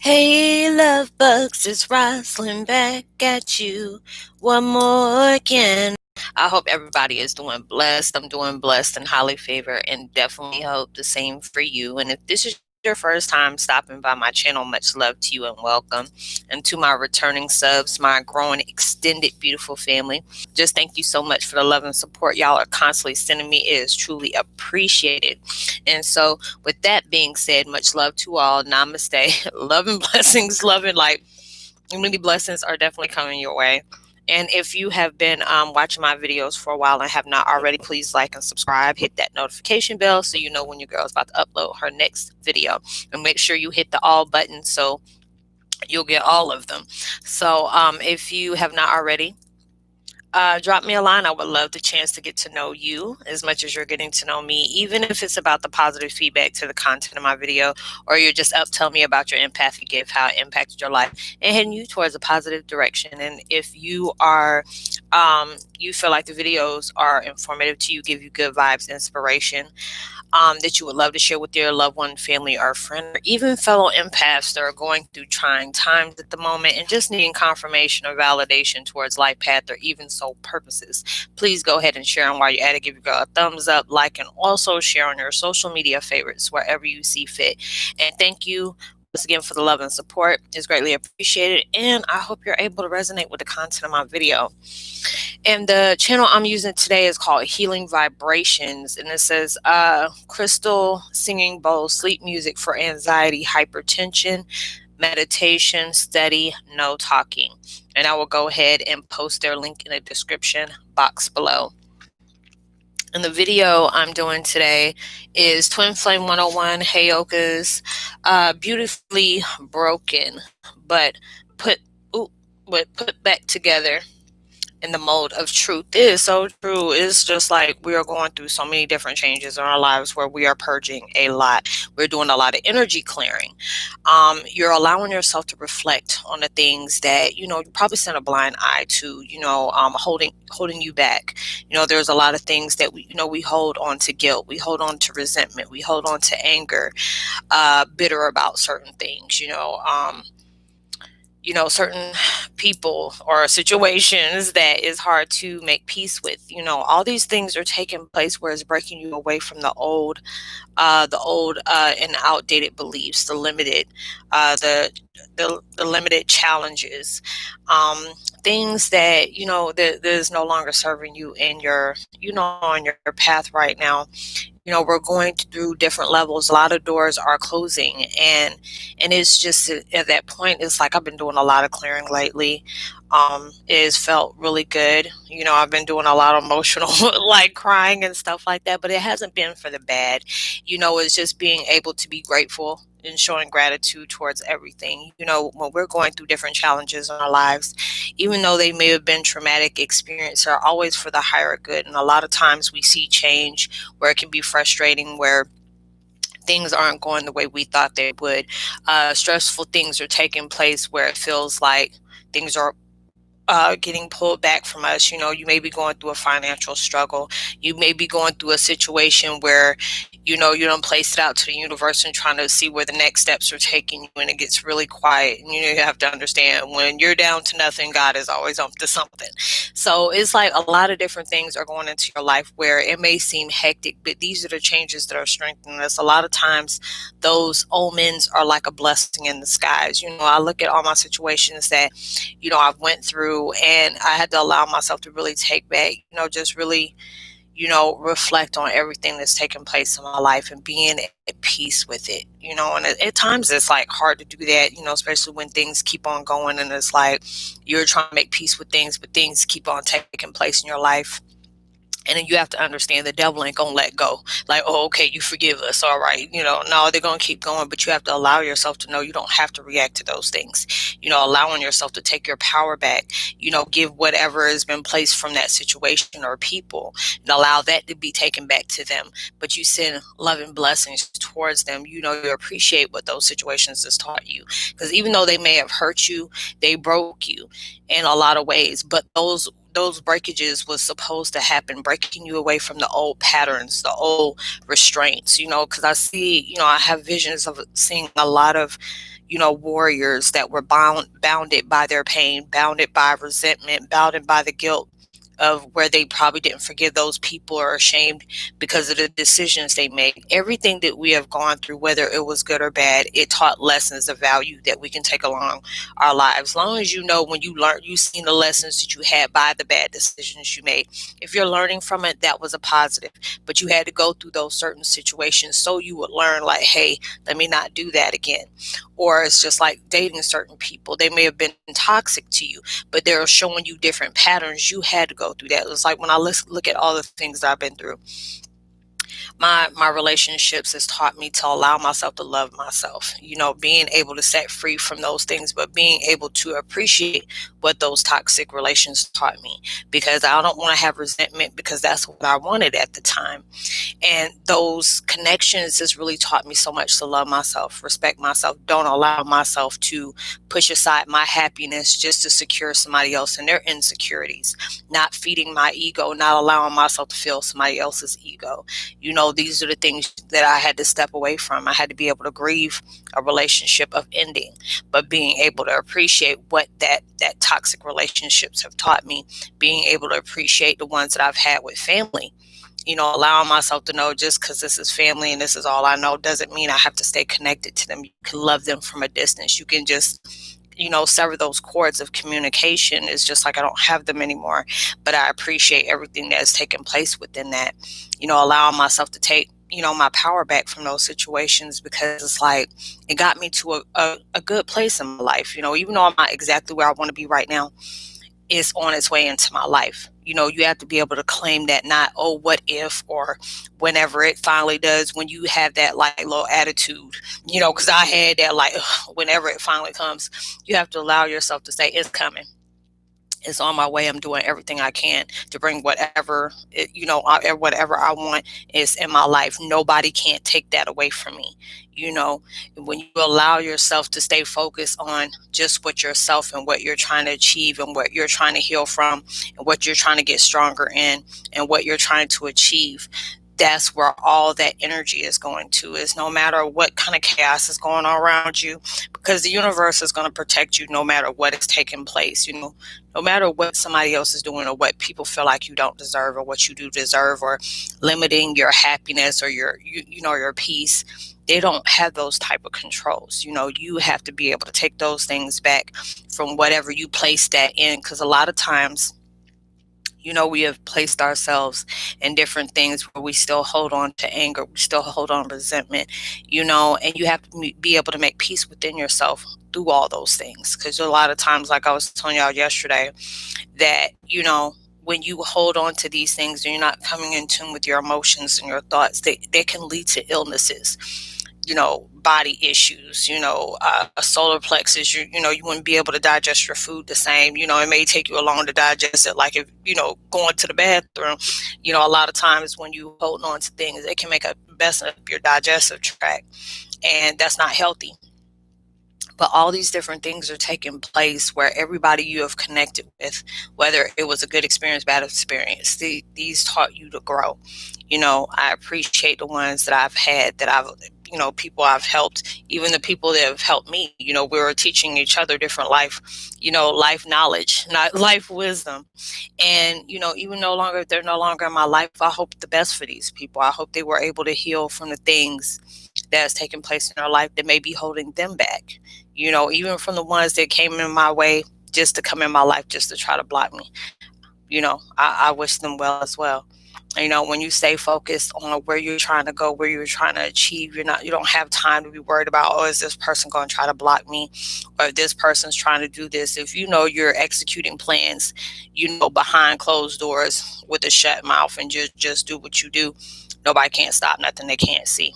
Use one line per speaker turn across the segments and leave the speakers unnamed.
Hey, love bugs, it's Roslynn back at you one more again. I hope everybody is doing blessed. I'm doing blessed and highly favored, and definitely hope the same for you. And if this is your first time stopping by my channel, much love to you and welcome. And to my returning subs, my growing, extended, beautiful family, just thank you so much for the love and support y'all are constantly sending me. It is truly appreciated. And so, with that being said, much love to all. Namaste. Love and blessings, love and light. Many blessings are definitely coming your way. And if you have been watching my videos for a while and have not already, please like and subscribe. Hit that notification bell so you know when your girl is about to upload her next video. And make sure you hit the all button so you'll get all of them. So if you have not already, drop me a line. I would love the chance to get to know you as much as you're getting to know me, even if it's about the positive feedback to the content of my video, or you're just up telling me about your empathic gift, how it impacted your life, and heading you towards a positive direction. And if you are, you feel like the videos are informative to you, give you good vibes, inspiration, that you would love to share with your loved one, family, or friend, or even fellow empaths that are going through trying times at the moment and just needing confirmation or validation towards life path or even soul purposes, please go ahead and share them while you're at it. Give your girl a thumbs up, like, and also share on your social media favorites wherever you see fit. And thank you once again for the love and support. It's greatly appreciated, and I hope you're able to resonate with the content of my video. And the channel I'm using today is called Healing Vibrations. And it says crystal singing bowl, sleep music for anxiety, hypertension, meditation, study, no talking. And I will go ahead and post their link in the description box below. And the video I'm doing today is Twin Flame 101 Heyokas, beautifully broken, but put back together in the mode of truth. It is so true. It's just like we are going through so many different changes in our lives where we are purging a lot. We're doing a lot of energy clearing. You're allowing yourself to reflect on the things that, you probably sent a blind eye to, holding you back. There's a lot of things that we hold on to guilt. We hold on to resentment. We hold on to anger, bitter about certain things, certain people or situations that is hard to make peace with. All these things are taking place where it's breaking you away from the old and outdated beliefs, the limited, the limited challenges, things that that is no longer serving you in your on your path right now. We're going through different levels. A lot of doors are closing, and it's just at that point, it's like I've been doing a lot of clearing lately. It's felt really good. I've been doing a lot of emotional, like crying and stuff like that, but it hasn't been for the bad. It's just being able to be grateful and showing gratitude towards everything. When we're going through different challenges in our lives, even though they may have been traumatic experiences, are always for the higher good. And a lot of times we see change where it can be frustrating, where things aren't going the way we thought they would. Stressful things are taking place where it feels like things are getting pulled back from us. You may be going through a financial struggle. You may be going through a situation where, you don't place it out to the universe and trying to see where the next steps are taking you, and it gets really quiet. And you have to understand, when you're down to nothing, God is always up to something. So it's like a lot of different things are going into your life where it may seem hectic, but these are the changes that are strengthening us. A lot of times those omens are like a blessing in disguise. I look at all my situations that, I've went through, and I had to allow myself to really take back, just really, reflect on everything that's taken place in my life and being at peace with it, and at times it's like hard to do that, especially when things keep on going and it's like you're trying to make peace with things, but things keep on taking place in your life. And then you have to understand the devil ain't gonna let go. Like, oh, okay, you forgive us, all right. No, they're gonna keep going, but you have to allow yourself to know you don't have to react to those things. Allowing yourself to take your power back. Give whatever has been placed from that situation or people, and allow that to be taken back to them. But you send loving blessings towards them. You appreciate what those situations has taught you, because even though they may have hurt you, they broke you in a lot of ways. But those breakages was supposed to happen, breaking you away from the old patterns, the old restraints, because I see, I have visions of seeing a lot of, warriors that were bounded by their pain, bounded by resentment, bounded by the guilt of where they probably didn't forgive those people or ashamed because of the decisions they made. Everything that we have gone through, whether it was good or bad, it taught lessons of value that we can take along our lives. As long as you know, when you learn, you've seen the lessons that you had by the bad decisions you made. If you're learning from it, that was a positive. But you had to go through those certain situations so you would learn, like, hey, let me not do that again. Or it's just like dating certain people. They may have been toxic to you, but they're showing you different patterns. You had to go through that. It's like when I look at all the things that I've been through, my relationships has taught me to allow myself to love myself, being able to set free from those things, but being able to appreciate what those toxic relations taught me, because I don't want to have resentment, because that's what I wanted at the time. And those connections has really taught me so much to love myself, respect myself, don't allow myself to push aside my happiness just to secure somebody else and their insecurities, not feeding my ego, not allowing myself to feel somebody else's ego. These are the things that I had to step away from. I had to be able to grieve a relationship of ending, but being able to appreciate what that toxic relationships have taught me, being able to appreciate the ones that I've had with family. Allowing myself to know, just because this is family and this is all I know doesn't mean I have to stay connected to them. You can love them from a distance. You can just, sever those cords of communication. It's just like I don't have them anymore, but I appreciate everything that has taken place within that. Allowing myself to take, my power back from those situations, because it's like it got me to a good place in my life. Even though I'm not exactly where I want to be right now, is on its way into my life. You have to be able to claim that, not, oh, what if, or whenever it finally does, when you have that like little attitude, because I had that like, whenever it finally comes, you have to allow yourself to say, it's coming. It's on my way. I'm doing everything I can to bring whatever, whatever I want is in my life. Nobody can't take that away from me. When you allow yourself to stay focused on just what yourself and what you're trying to achieve and what you're trying to heal from and what you're trying to get stronger in and what you're trying to achieve, that's where all that energy is going to, is no matter what kind of chaos is going on around you, because the universe is going to protect you no matter what is taking place. No matter what somebody else is doing or what people feel like you don't deserve or what you do deserve, or limiting your happiness or your peace. They don't have those type of controls. You have to be able to take those things back from whatever you place that in, because a lot of times, we have placed ourselves in different things where we still hold on to anger, we still hold on to resentment, and you have to be able to make peace within yourself through all those things. Because a lot of times, like I was telling y'all yesterday, that, when you hold on to these things and you're not coming in tune with your emotions and your thoughts, they can lead to illnesses, body issues, a solar plexus, you wouldn't be able to digest your food the same. It may take you long to digest it. Like if, going to the bathroom, a lot of times when you hold on to things, it can make a mess up your digestive tract, and that's not healthy. But all these different things are taking place where everybody you have connected with, whether it was a good experience, bad experience, these taught you to grow. I appreciate the ones that I've had, that I've, people I've helped, even the people that have helped me. We were teaching each other different life, life knowledge, not life wisdom. And, even if they're no longer in my life, I hope the best for these people. I hope they were able to heal from the things that has taken place in their life that may be holding them back. Even from the ones that came in my way just to come in my life, just to try to block me. I wish them well as well. When you stay focused on where you're trying to go, where you're trying to achieve, you don't have time to be worried about, oh, is this person going to try to block me? Or if this person's trying to do this, if you're executing plans, behind closed doors with a shut mouth, and just do what you do, nobody can't stop nothing they can't see.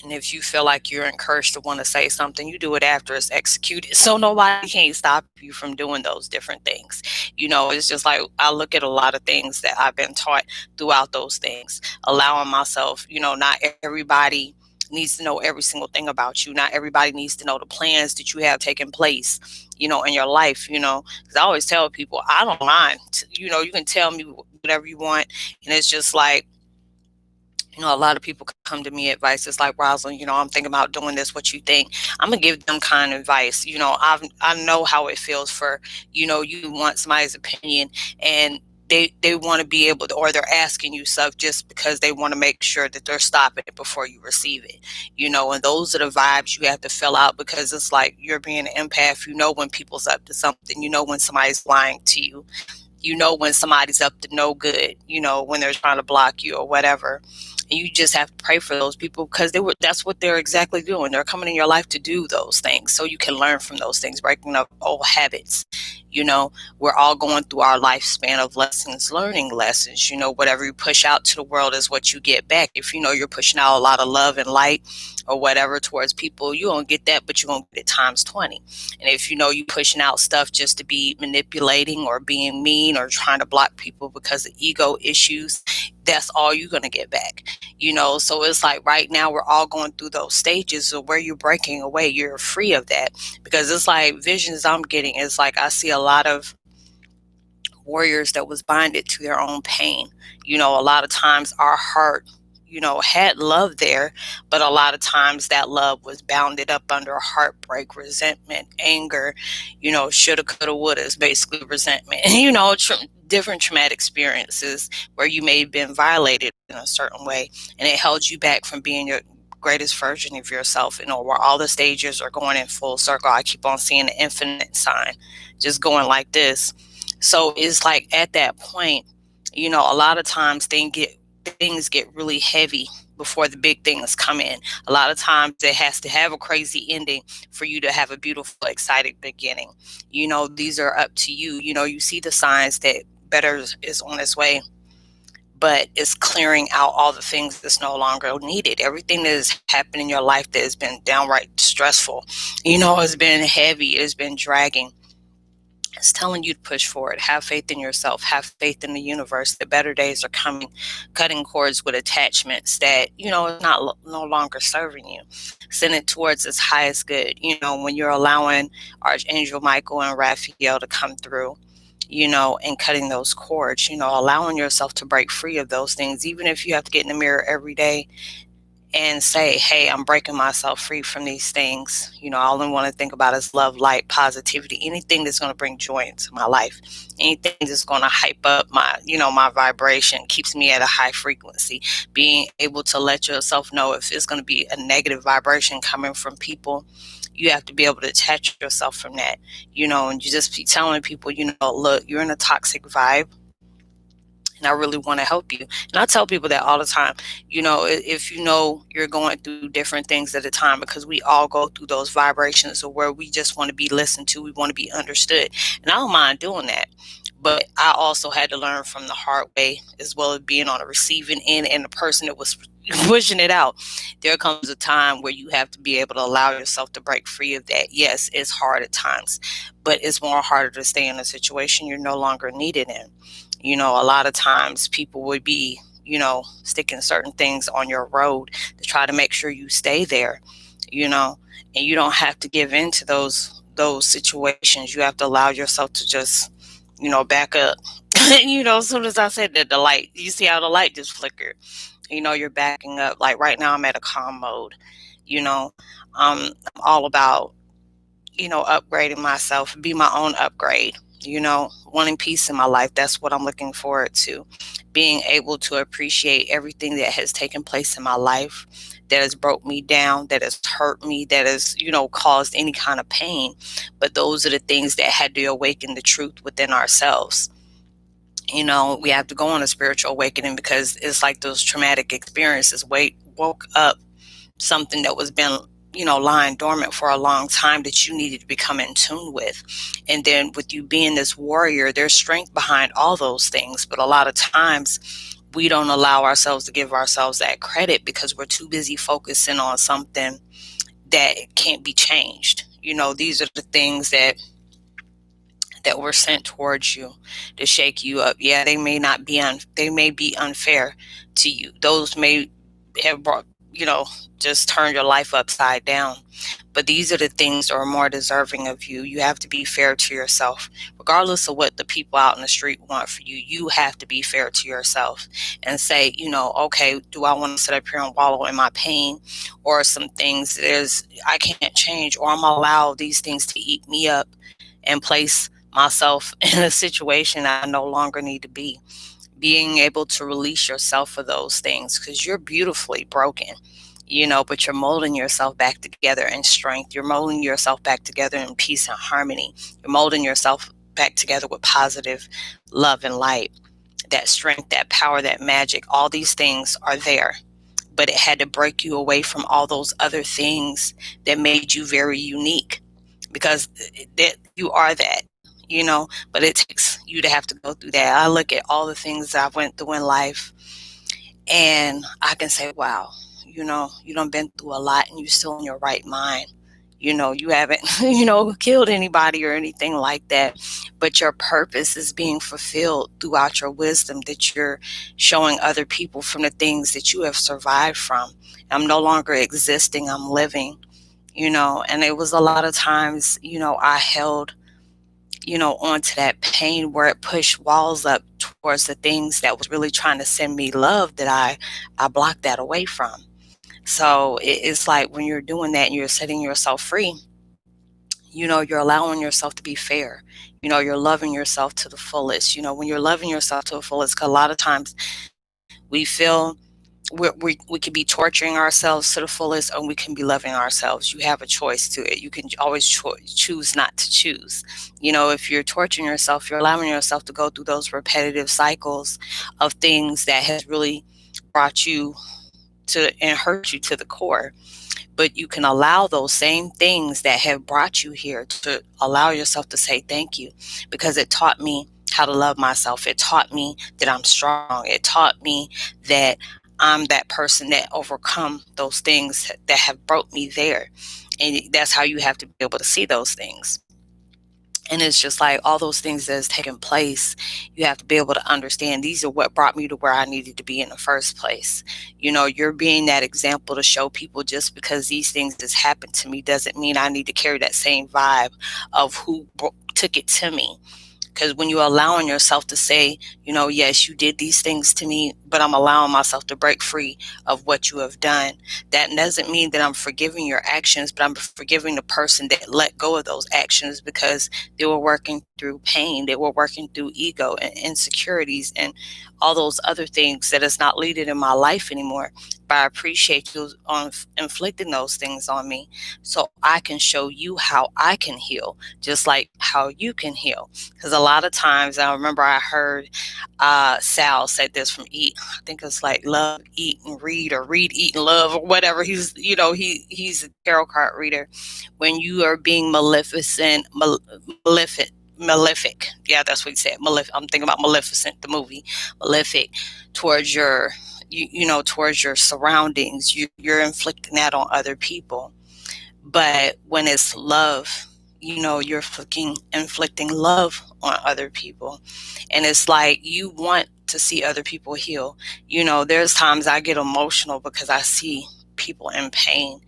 And if you feel like you're encouraged to want to say something, you do it after it's executed. So nobody can't stop you from doing those different things. It's just like I look at a lot of things that I've been taught throughout those things, allowing myself, not everybody needs to know every single thing about you. Not everybody needs to know the plans that you have taken place, in your life, because I always tell people, I don't mind. You can tell me whatever you want. And it's just like, A lot of people come to me advice. It's like, Roslynn, I'm thinking about doing this. What you think? I'm gonna give them kind of advice. I know how it feels for, you want somebody's opinion, and they want to be able to, or they're asking you stuff just because they want to make sure that they're stopping it before you receive it. And those are the vibes you have to fill out, because it's like you're being an empath. When people's up to something. When somebody's lying to you. When somebody's up to no good, when they're trying to block you or whatever. And you just have to pray for those people, because that's what they're exactly doing. They're coming in your life to do those things so you can learn from those things, breaking up old habits. We're all going through our lifespan of lessons, learning lessons. Whatever you push out to the world is what you get back. If you're pushing out a lot of love and light or whatever towards people, you won't get that, but you're going to get it times 20. And if you pushing out stuff just to be manipulating or being mean or trying to block people because of ego issues, that's all you're going to get back. So it's like right now we're all going through those stages of where you're breaking away. You're free of that, because it's like visions I'm getting. It's like I see a lot of warriors that was binded to their own pain. A lot of times our heart, had love there, but a lot of times that love was bounded up under heartbreak, resentment, anger, shoulda, coulda, woulda is basically resentment. Different traumatic experiences where you may have been violated in a certain way, and it held you back from being your greatest version of yourself. Where all the stages are going in full circle. I keep on seeing the infinite sign just going like this. So it's like at that point, a lot of times things get really heavy before the big things come in. A lot of times it has to have a crazy ending for you to have a beautiful, exciting beginning. These are up to you. You see the signs that better is on its way, but it's clearing out all the things that's no longer needed. Everything that has happened in your life that has been downright stressful, has been heavy, it has been dragging. It's telling you to push forward. Have faith in yourself. Have faith in the universe. The better days are coming. Cutting cords with attachments that, is not no longer serving you. Send it towards its highest good. When you're allowing Archangel Michael and Raphael to come through, and cutting those cords, allowing yourself to break free of those things, even if you have to get in the mirror every day and say, hey, I'm breaking myself free from these things. All I want to think about is love, light, positivity, anything that's going to bring joy into my life, anything that's going to hype up my, my vibration, keeps me at a high frequency. Being able to let yourself know if it's going to be a negative vibration coming from people, you have to be able to detach yourself from that, and you just be telling people, look, you're in a toxic vibe. And I really want to help you. And I tell people that all the time, if you're going through different things at a time, because we all go through those vibrations of where we just want to be listened to, we want to be understood. And I don't mind doing that. But I also had to learn from the hard way, as well as being on the receiving end and the person that was pushing it out. There comes a time where you have to be able to allow yourself to break free of that. Yes, it's hard at times, but it's more harder to stay in a situation you're no longer needed in. A lot of times people would be, sticking certain things on your road to try to make sure you stay there, and you don't have to give in to those situations. You have to allow yourself to just, back up. As soon as I said that, the light, you see how the light just flickered, you're backing up. Like right now I'm at a calm mode, I'm all about, upgrading myself, be my own upgrade, wanting peace in my life. That's what I'm looking forward to. Being able to appreciate everything that has taken place in my life, that has broke me down, that has hurt me, that has, caused any kind of pain. But those are the things that had to awaken the truth within ourselves. We have to go on a spiritual awakening, because it's like those traumatic experiences woke up something that was been, lying dormant for a long time, that you needed to become in tune with. And then with you being this warrior, there's strength behind all those things. But a lot of times we don't allow ourselves to give ourselves that credit, because we're too busy focusing on something that can't be changed. These are the things that were sent towards you to shake you up. Yeah, they may be unfair to you. Those may have brought just turn your life upside down. But these are the things that are more deserving of you. You have to be fair to yourself. Regardless of what the people out in the street want for you, you have to be fair to yourself and say, okay, do I want to sit up here and wallow in my pain, or some things I can't change, or I'm gonna allow these things to eat me up and place myself in a situation I no longer need to be. Being able to release yourself for those things, because you're beautifully broken, but you're molding yourself back together in strength. You're molding yourself back together in peace and harmony. You're molding yourself back together with positive love and light. That strength, that power, that magic, all these things are there. But it had to break you away from all those other things that made you very unique, because you are that, but it takes you to have to go through that. I look at all the things I went through in life, and I can say, wow, you done been through a lot and you're still in your right mind. You haven't, killed anybody or anything like that, but your purpose is being fulfilled throughout your wisdom that you're showing other people from the things that you have survived from. I'm no longer existing, I'm living, and it was a lot of times, I held, onto that pain where it pushed walls up towards the things that was really trying to send me love, that I blocked that away from. So it's like when you're doing that and you're setting yourself free, you're allowing yourself to be fair. You're loving yourself to the fullest. When you're loving yourself to the fullest, because a lot of times we feel we could be torturing ourselves to the fullest, or we can be loving ourselves. You have a choice to it. You can always choose not to choose. If you're torturing yourself, you're allowing yourself to go through those repetitive cycles of things that has really brought you to and hurt you to the core. But you can allow those same things that have brought you here to allow yourself to say thank you, because it taught me how to love myself. It taught me that I'm strong. It taught me that I'm that person that overcome those things that have brought me there. And that's how you have to be able to see those things. And it's just like all those things that has taken place, you have to be able to understand these are what brought me to where I needed to be in the first place. You're being that example to show people, just because these things has happened to me doesn't mean I need to carry that same vibe of who took it to me. Because when you're allowing yourself to say, yes, you did these things to me, but I'm allowing myself to break free of what you have done, that doesn't mean that I'm forgiving your actions, but I'm forgiving the person that let go of those actions because they were working through pain. They were working through ego and insecurities and all those other things that is not needed in my life anymore. But I appreciate you on inflicting those things on me so I can show you how I can heal, just like how you can heal. Because a lot of times, I remember I heard Sal said this from Eat. I think it's like Love, Eat, and Read, or Read, Eat, and Love, or whatever. He's a tarot card reader. When you are being maleficent, malefic. Yeah, that's what he said. I'm thinking about Maleficent, the movie. Malefic towards your, towards your surroundings. You're inflicting that on other people. But when it's love, you're inflicting love on other people. And it's like you want to see other people heal. There's times I get emotional because I see people in pain.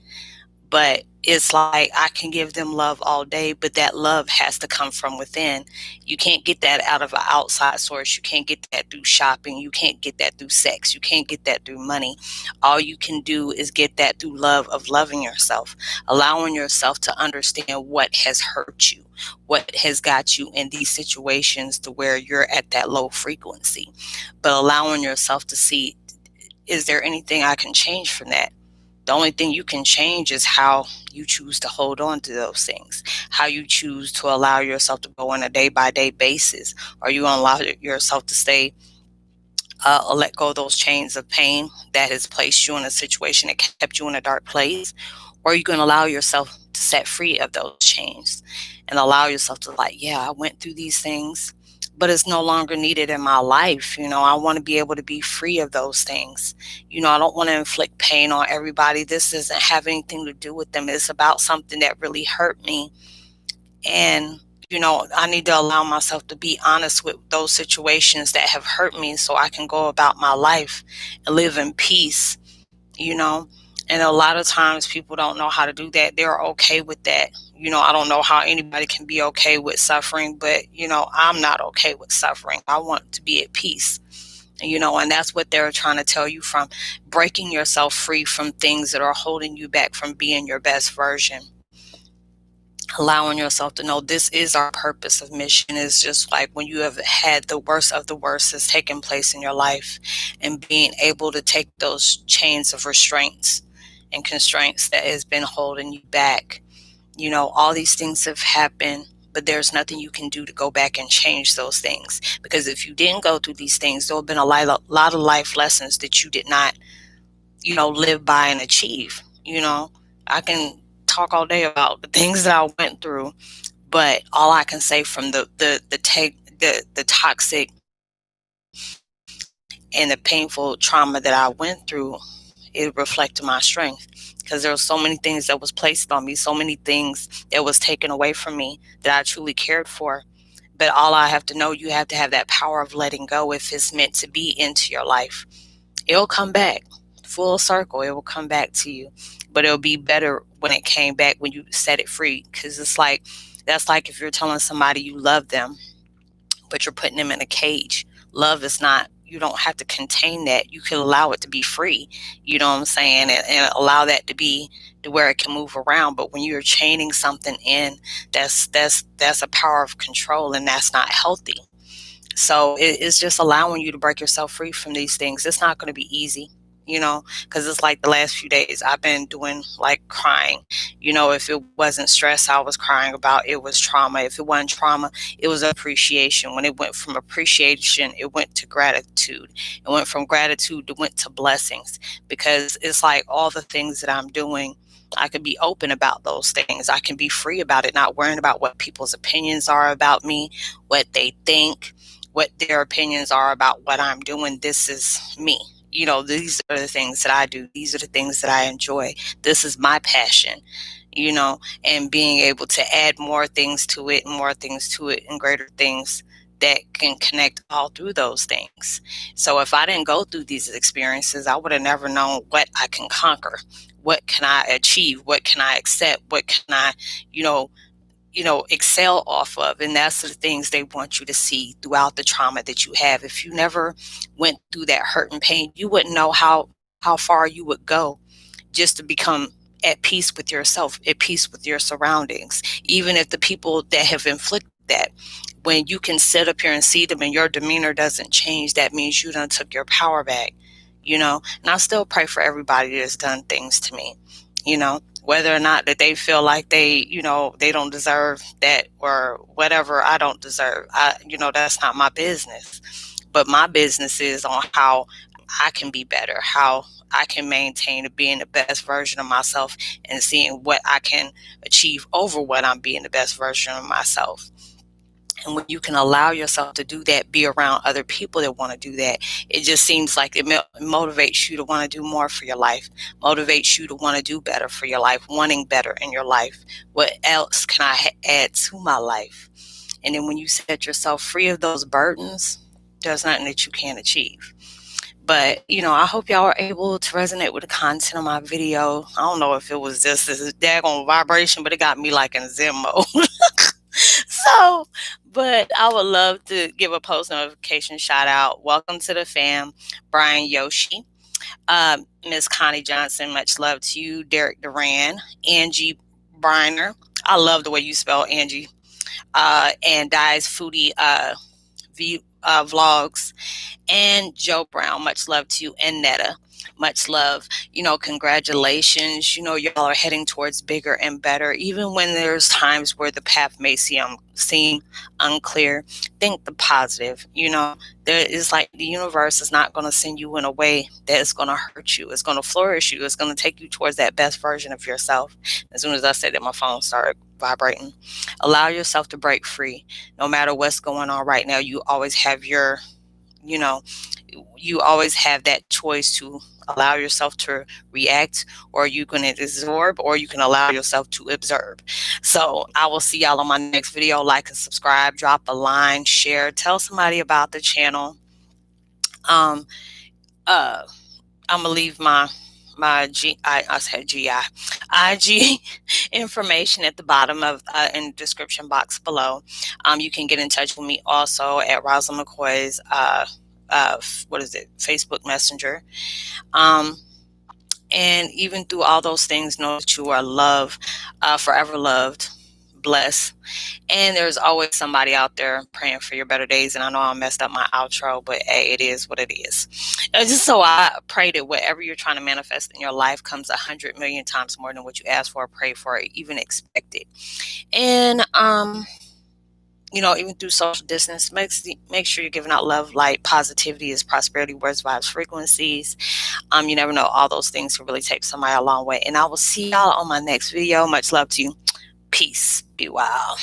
But it's like I can give them love all day, but that love has to come from within. You can't get that out of an outside source. You can't get that through shopping. You can't get that through sex. You can't get that through money. All you can do is get that through love of loving yourself, allowing yourself to understand what has hurt you, what has got you in these situations to where you're at that low frequency, but allowing yourself to see, is there anything I can change from that? The only thing you can change is how you choose to hold on to those things, how you choose to allow yourself to go on a day-by-day basis. Are you going to allow yourself to stay, let go of those chains of pain that has placed you in a situation that kept you in a dark place? Or are you going to allow yourself to set free of those chains and allow yourself to I went through these things, but it's no longer needed in my life. I want to be able to be free of those things. I don't want to inflict pain on everybody. This doesn't have anything to do with them. It's about something that really hurt me. And, I need to allow myself to be honest with those situations that have hurt me so I can go about my life and live in peace.
And a lot of times people don't know how to do that. They're okay with that. I don't know how anybody can be okay with suffering, but, I'm not okay with suffering. I want to be at peace. And that's what they're trying to tell you, from breaking yourself free from things that are holding you back from being your best version. Allowing yourself to know this is our purpose of mission. Is just like when you have had the worst of the worst has taken place in your life, and being able to take those chains of restraints and constraints that has been holding you back. All these things have happened, but there's nothing you can do to go back and change those things. Because if you didn't go through these things, there have been a lot of life lessons that you did not, live by and achieve. I can talk all day about the things that I went through, but all I can say from the toxic and the painful trauma that I went through, it reflected my strength. Because there were so many things that was placed on me, so many things that was taken away from me that I truly cared for. But all I have to know, you have to have that power of letting go if it's meant to be into your life. It'll come back full circle. It will come back to you, but it'll be better when it came back, when you set it free. Because that's like if you're telling somebody you love them, but you're putting them in a cage. Love is not, you don't have to contain that. You can allow it to be free. You know what I'm saying? And allow that to be to where it can move around. But when you're chaining something in, that's a power of control, and that's not healthy. So it's just allowing you to break yourself free from these things. It's not going to be easy, because it's like the last few days I've been doing like crying. If it wasn't stress I was crying about, it was trauma. If it wasn't trauma, it was appreciation. When it went from appreciation, it went to gratitude. It went from gratitude to went to blessings, because it's like all the things that I'm doing, I can be open about those things. I can be free about it, not worrying about what people's opinions are about me, what they think, what their opinions are about what I'm doing. This is me. These are the things that I do. These are the things that I enjoy. This is my passion, and being able to add more things to it, and more things to it, and greater things that can connect all through those things. So if I didn't go through these experiences, I would have never known what I can conquer. What can I achieve? What can I accept? What can I, excel off of? And that's the things they want you to see throughout the trauma that you have. If you never went through that hurt and pain, you wouldn't know how far you would go just to become at peace with yourself, at peace with your surroundings. Even if the people that have inflicted that, when you can sit up here and see them and your demeanor doesn't change, that means you done took your power back. And I still pray for everybody that's done things to me, whether or not that they feel like they don't deserve that or whatever. I don't deserve. That's not my business. But my business is on how I can be better, how I can maintain being the best version of myself, and seeing what I can achieve over what I'm being the best version of myself. And when you can allow yourself to do that, be around other people that want to do that, it just seems like it motivates you to want to do more for your life, motivates you to want to do better for your life, wanting better in your life. What else can I add to my life? And then when you set yourself free of those burdens, there's nothing that you can't achieve. But, I hope y'all are able to resonate with the content of my video. I don't know if it was just this daggone vibration, but it got me like in Zen mode. So, but I would love to give a post notification shout out. Welcome to the fam, Brian Yoshi, Miss Connie Johnson, much love to you. Derek Duran, Angie Briner, I love the way you spell Angie, and Di's Foodie Vlogs, and Joe Brown, much love to you, and Netta, much love. Congratulations. Y'all are heading towards bigger and better. Even when there's times where the path may seem unclear, think the positive. There is like the universe is not going to send you in a way that is going to hurt you. It's going to flourish you. It's going to take you towards that best version of yourself. As soon as I said that, my phone started vibrating. Allow yourself to break free. No matter what's going on right now, you always have you always have that choice to allow yourself to react, or you can absorb, or you can allow yourself to observe. So I will see y'all on my next video. Like and subscribe, drop a line, share, tell somebody about the channel. I'm gonna leave my my I said GI, IG information at the bottom of in the description box below. You can get in touch with me also at Roslynn Mckoy's what is it, Facebook Messenger. And even through all those things, know that you are loved, forever loved, blessed. And there's always somebody out there praying for your better days. And I know I messed up my outro, but hey, it is what it is. Just so I pray that whatever you're trying to manifest in your life comes 100 million times more than what you asked for, pray for, or even expected. And even through social distance, make sure you're giving out love, light, positivity, is prosperity, words, vibes, frequencies. You never know, all those things can really take somebody a long way. And I will see y'all on my next video. Much love to you. Peace. Be well.